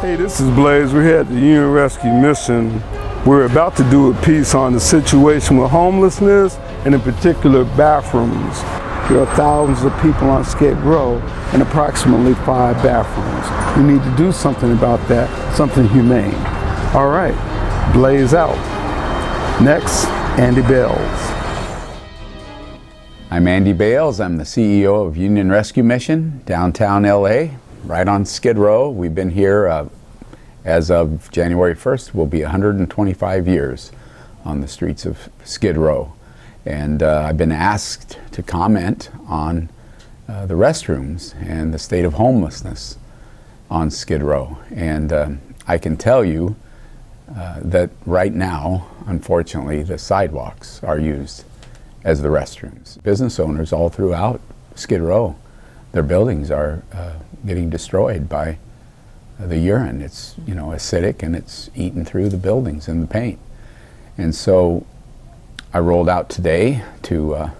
Hey, this is Blaze. We're here at the Union Rescue Mission. We're about to do a piece on the situation with homelessness and in particular bathrooms. There are thousands of people on Skid Row and approximately 5 bathrooms. We need to do something about that, something humane. All right, Blaze out. Next, Andy Bales. I'm Andy Bales. I'm the CEO of Union Rescue Mission, downtown LA, right on Skid Row. We've been here as of January 1st, will be 125 years on the streets of Skid Row. And I've been asked to comment on the restrooms and the state of homelessness on Skid Row. And I can tell you that right now, unfortunately, the sidewalks are used as the restrooms. Business owners all throughout Skid Row, their buildings are getting destroyed by the urine. It's, you know, acidic, and it's eaten through the buildings and the paint. And so I rolled out today to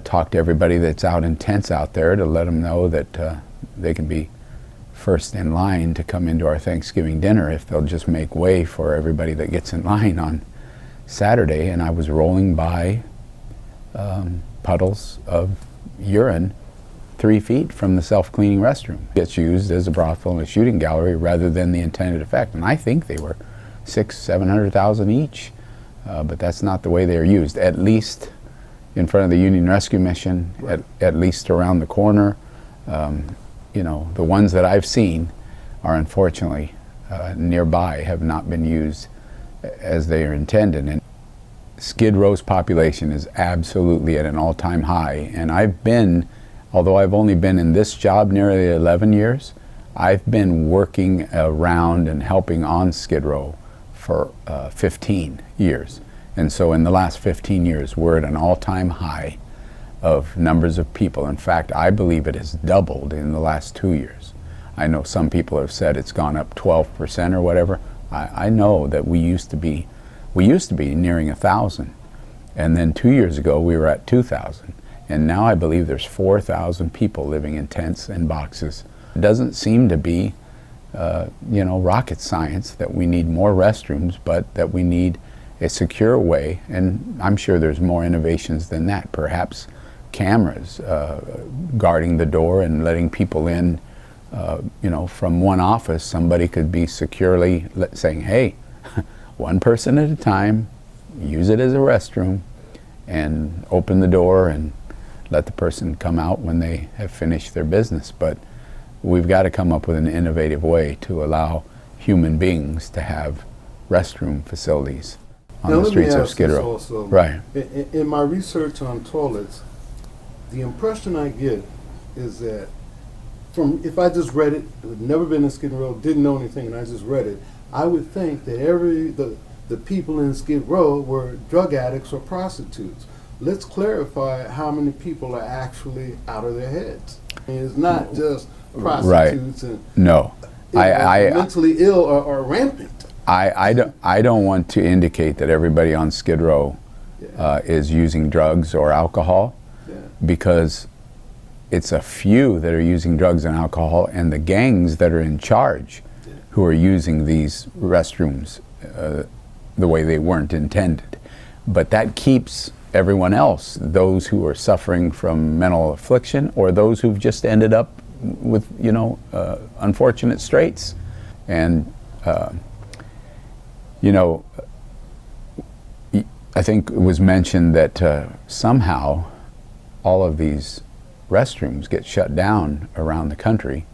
talk to everybody that's out in tents out there to let them know that they can be first in line to come into our Thanksgiving dinner if they'll just make way for everybody that gets in line on Saturday. And I was rolling by puddles of urine 3 feet from the self-cleaning restroom. It's used as a brothel and a shooting gallery rather than the intended effect. And I think they were $600,000-700,000 each, but that's not the way they're used. At least in front of the Union Rescue Mission, right. at least around the corner. You know, the ones that I've seen are unfortunately nearby have not been used as they are intended. And Skid Row's population is absolutely at an all-time high. And I've been, although I've only been in this job nearly 11 years, I've been working around and helping on Skid Row for 15 years. And so in the last 15 years, we're at an all-time high of numbers of people. In fact, I believe it has doubled in the last 2 years. I know some people have said it's gone up 12% or whatever. I know that we used to be nearing 1,000. And then 2 years ago, we were at 2,000. And now I believe there's 4,000 people living in tents and boxes. It doesn't seem to be, you know, rocket science that we need more restrooms, but that we need a secure way. And I'm sure there's more innovations than that. Perhaps cameras guarding the door and letting people in, you know, from one office. Somebody could be securely saying, hey, one person at a time, use it as a restroom, and open the door and let the person come out when they have finished their business. But we've got to come up with an innovative way to allow human beings to have restroom facilities on the streets of Skid Row. Also, right. In my research on toilets, the impression I get is that if I just read it, I've never been in Skid Row, didn't know anything, and I just read it, I would think that the people in Skid Row were drug addicts or prostitutes. Let's clarify how many people are actually out of their heads. It's not just prostitutes. Right. And no, I mentally ill or rampant. I don't want to indicate that everybody on Skid Row is using drugs or alcohol, because it's a few that are using drugs and alcohol, and the gangs that are in charge who are using these restrooms the way they weren't intended. But that keeps everyone else, those who are suffering from mental affliction or those who've just ended up with, you know, unfortunate straits. And, you know, I think it was mentioned that somehow all of these restrooms get shut down around the country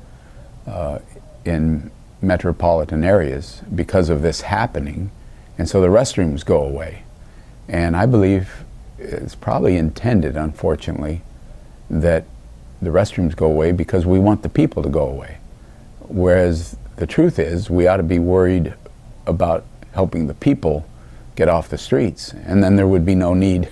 in metropolitan areas because of this happening, and so the restrooms go away. And I believe it's probably intended, unfortunately, that the restrooms go away because we want the people to go away. Whereas the truth is, we ought to be worried about helping the people get off the streets, and then there would be no need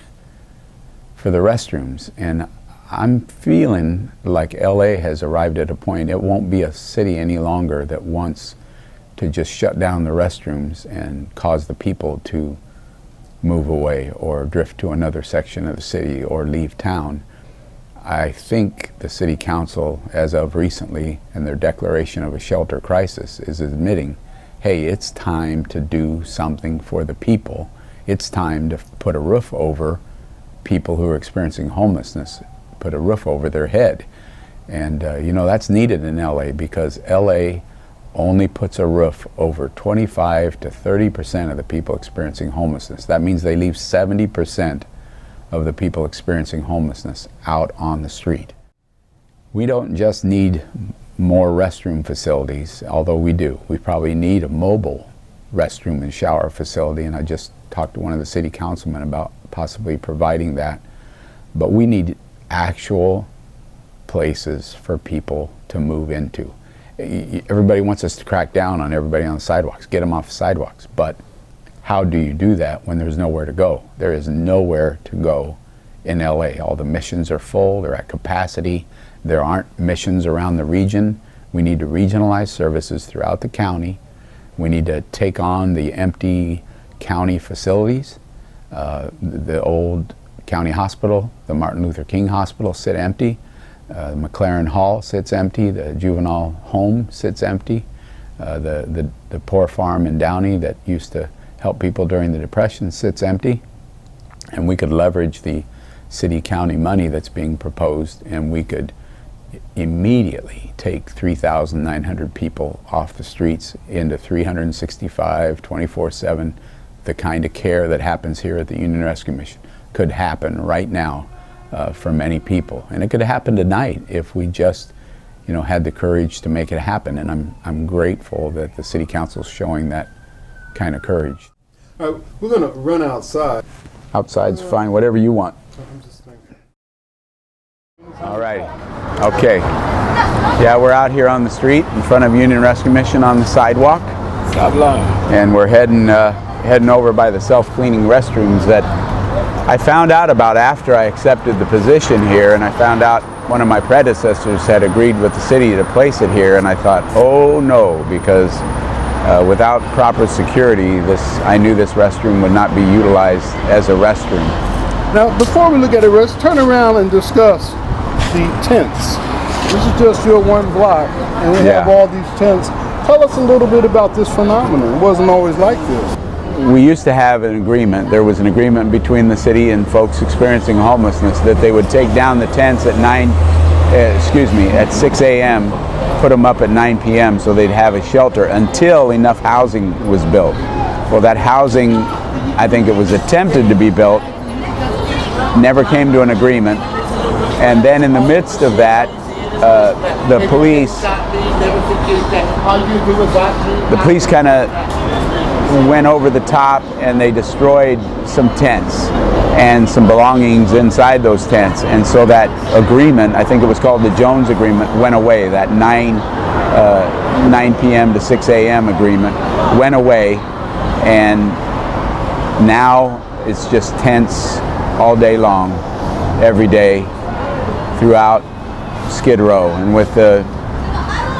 for the restrooms. And I'm feeling like LA has arrived at a point, it won't be a city any longer that wants to just shut down the restrooms and cause the people to move away or drift to another section of the city or leave town. I think the City Council, as of recently, and their declaration of a shelter crisis, is admitting, hey, it's time to do something for the people. It's time to put a roof over people who are experiencing homelessness, put a roof over their head. And you know, that's needed in LA, because LA only puts a roof over 25 to 30% of the people experiencing homelessness. That means they leave 70% of the people experiencing homelessness out on the street. We don't just need more restroom facilities, although we do. We probably need a mobile restroom and shower facility, and I just talked to one of the city councilmen about possibly providing that. But we need actual places for people to move into. Everybody wants us to crack down on everybody on the sidewalks, get them off the sidewalks, but how do you do that when there's nowhere to go? There is nowhere to go in LA. All the missions are full, they're at capacity. There aren't missions around the region. We need to regionalize services throughout the county. We need to take on the empty county facilities. The old county hospital, the Martin Luther King Hospital, sit empty. McLaren Hall sits empty. The juvenile home sits empty. The poor farm in Downey that used to help people during the Depression sits empty. And we could leverage the city-county money that's being proposed, and we could immediately take 3,900 people off the streets into 365, 24/7. The kind of care that happens here at the Union Rescue Mission could happen right now for many people. And it could happen tonight if we just, you know, had the courage to make it happen. And I'm grateful that the City Council is showing that kind of courage. All right, we're going to run outside. Outside's fine, whatever you want. I'm just thinking. All right. Okay. Yeah, we're out here on the street in front of Union Rescue Mission on the sidewalk. Stop lying. And we're heading over by the self-cleaning restrooms that I found out about after I accepted the position here, and I found out one of my predecessors had agreed with the city to place it here, and I thought, oh no, because without proper security, I knew this restroom would not be utilized as a restroom. Now, before we look at it, let's turn around and discuss the tents. This is just your one block, and we have all these tents. Tell us a little bit about this phenomenon. It wasn't always like this. We used to have an agreement. There was an agreement between the city and folks experiencing homelessness that they would take down the tents at 6 a.m., put them up at 9 p.m. so they'd have a shelter until enough housing was built. Well, that housing, I think it was attempted to be built, never came to an agreement. And then in the midst of that, the police kind of went over the top, and they destroyed some tents and some belongings inside those tents. And so that agreement, I think it was called the Jones Agreement, went away. That 9 p.m. to 6 a.m. agreement went away, and now it's just tents all day long, every day, throughout Skid Row. And with the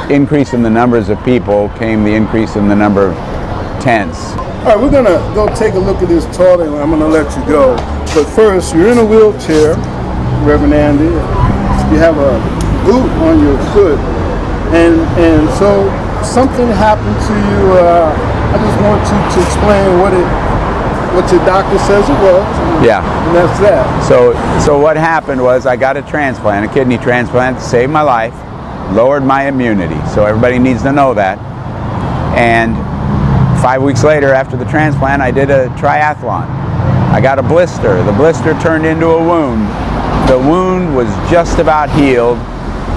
increase in the numbers of people came the increase in the number of tents. All right, we're going to go take a look at this toilet, and I'm going to let you go. But first, you're in a wheelchair, Reverend Andy. You have a boot on your foot, and so something happened to you. I just want you to explain what your doctor says it was. Yeah. And that's that. So what happened was I got a transplant, a kidney transplant, to save my life, lowered my immunity. So everybody needs to know that. And 5 weeks later, after the transplant, I did a triathlon. I got a blister. The blister turned into a wound. The wound was just about healed,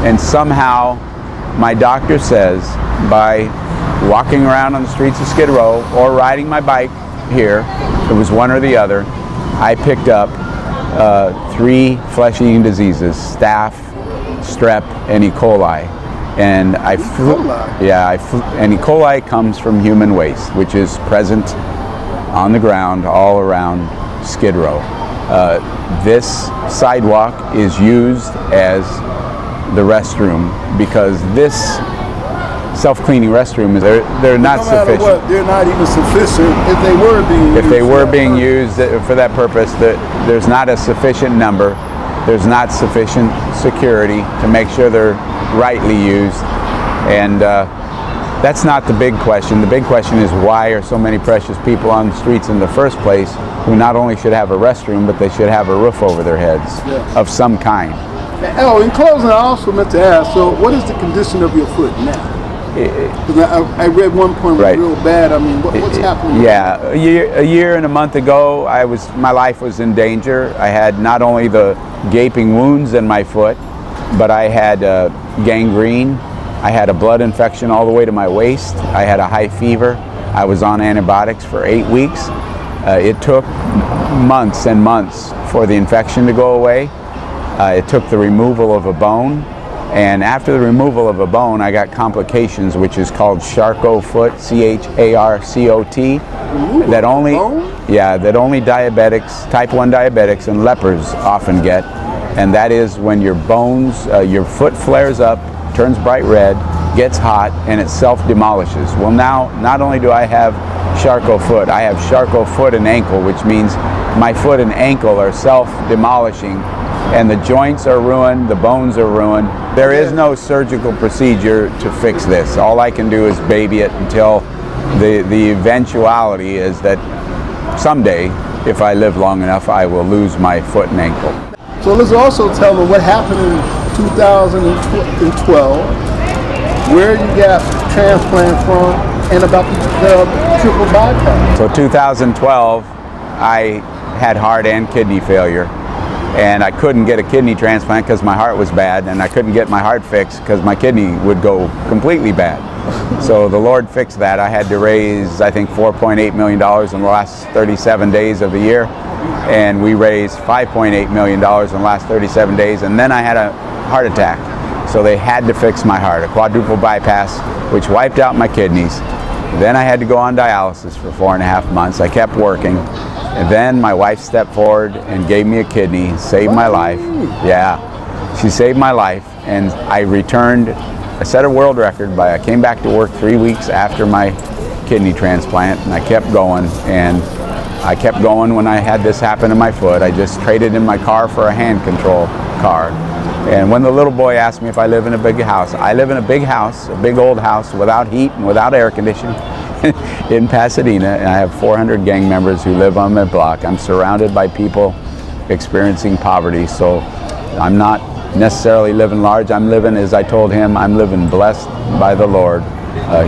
and somehow my doctor says by walking around on the streets of Skid Row or riding my bike here, it was one or the other, I picked up 3 flesh-eating diseases: staph, strep, and E. coli. And and E. coli comes from human waste, which is present on the ground all around Skid Row. This sidewalk is used as the restroom because this self-cleaning restroom, they're not sufficient. No matter what, they're not even sufficient if they were being used. If they were being used for that purpose, there's not a sufficient number. there's not sufficient security to make sure they're rightly used. And that's not the big question. The big question is, why are so many precious people on the streets in the first place, who not only should have a restroom, but they should have a roof over their heads of some kind. Oh, in closing, I also meant to ask, so what is the condition of your foot now? Because I read one point was real bad. I mean, what's happening? Yeah, a year and a month ago, my life was in danger. I had not only the gaping wounds in my foot, but I had gangrene. I had a blood infection all the way to my waist. I had a high fever. I was on antibiotics for 8 weeks. It took months and months for the infection to go away. It took the removal of a bone. And after the removal of a bone, I got complications, which is called Charcot foot, C-H-A-R-C-O-T. That only diabetics, type 1 diabetics and lepers often get. And that is when your bones, your foot flares up, turns bright red, gets hot, and it self-demolishes. Well, now, not only do I have Charcot foot, I have Charcot foot and ankle, which means my foot and ankle are self-demolishing, and the joints are ruined, the bones are ruined. There is no surgical procedure to fix this. All I can do is baby it until the eventuality is that someday, if I live long enough, I will lose my foot and ankle. So let's also tell them what happened in 2012, where you got transplant from, and about the triple bypass. So 2012, I had heart and kidney failure, and I couldn't get a kidney transplant because my heart was bad, and I couldn't get my heart fixed because my kidney would go completely bad. So the Lord fixed that. I had to raise, I think, $4.8 million in the last 37 days of the year, and we raised $5.8 million in the last 37 days, and then I had a heart attack. So they had to fix my heart, a quadruple bypass, which wiped out my kidneys. Then I had to go on dialysis for 4.5 months. I kept working. And then my wife stepped forward and gave me a kidney, saved my life. Yeah, she saved my life. And I returned, I set a world record I came back to work 3 weeks after my kidney transplant, and I kept going. And I kept going when I had this happen to my foot. I just traded in my car for a hand control car. And when the little boy asked me if I live in a big house, I live in a big house, a big old house without heat and without air conditioning in Pasadena, and I have 400 gang members who live on my block. I'm surrounded by people experiencing poverty, so I'm not necessarily living large. I'm living, as I told him, I'm living blessed by the Lord.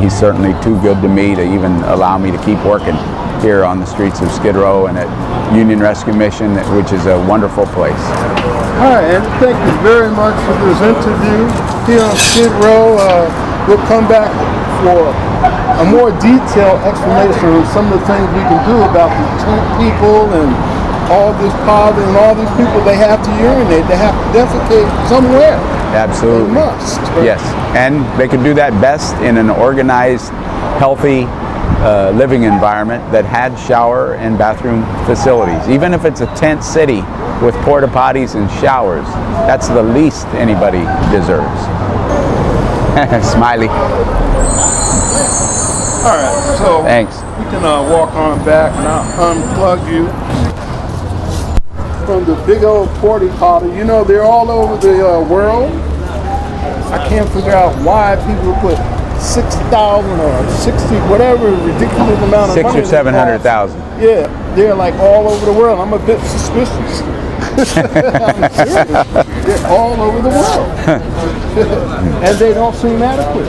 He's certainly too good to me to even allow me to keep working here on the streets of Skid Row and at Union Rescue Mission, which is a wonderful place. All right, and thank you very much for this interview here on Skid Row. We'll come back for a more detailed explanation of some of the things we can do about the tent people and all this poverty and all these people. They have to urinate, they have to defecate somewhere. Absolutely. They must. Right? Yes, and they can do that best in an organized, healthy living environment that had shower and bathroom facilities. Even if it's a tent city with porta potties and showers, that's the least anybody deserves. Smiley. All right, so Thanks. we can walk on back and I'll unplug you from the big old porta potty. You know, they're all over the world. I can't figure out why people put 6,000 or 60, whatever ridiculous amount of 600,000 money. or 700,000. Yeah, they're like all over the world. I'm a bit suspicious. I'm serious. They're all over the world. And they don't seem adequate.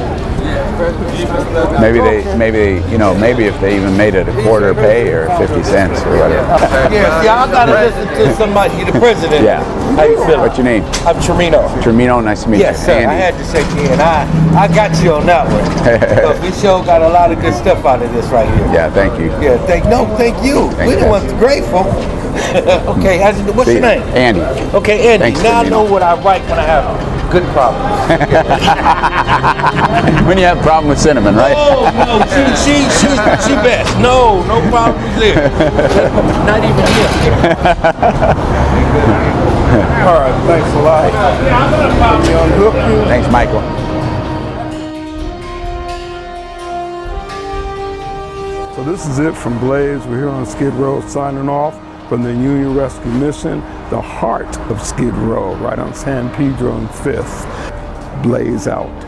Maybe if they even made it a quarter pay or 50 cents or whatever. Yeah, y'all gotta listen to somebody, the president. Yeah. How you feeling? What's your name? I'm Tremino. Tremino, nice to meet Yes, you. sir. Andy. I had to say to you, and I got you on that one. Because we sure got a lot of good stuff out of this right here. Yeah, thank you. Yeah, thank you. Thank We you. the ones grateful. Okay, what's your name? Andy. Okay, Andy. Thanks, now I Tremino. know what I write when I have good problems. When you have a problem with cinnamon, right? Oh, no, she best. No problems there. Not even here. All right, thanks a lot. Let me unhook you. Thanks, Michael. So this is it from Blaze. We're here on Skid Row signing off. from the Union Rescue Mission, the heart of Skid Row, right on San Pedro and 5th. Blaze out.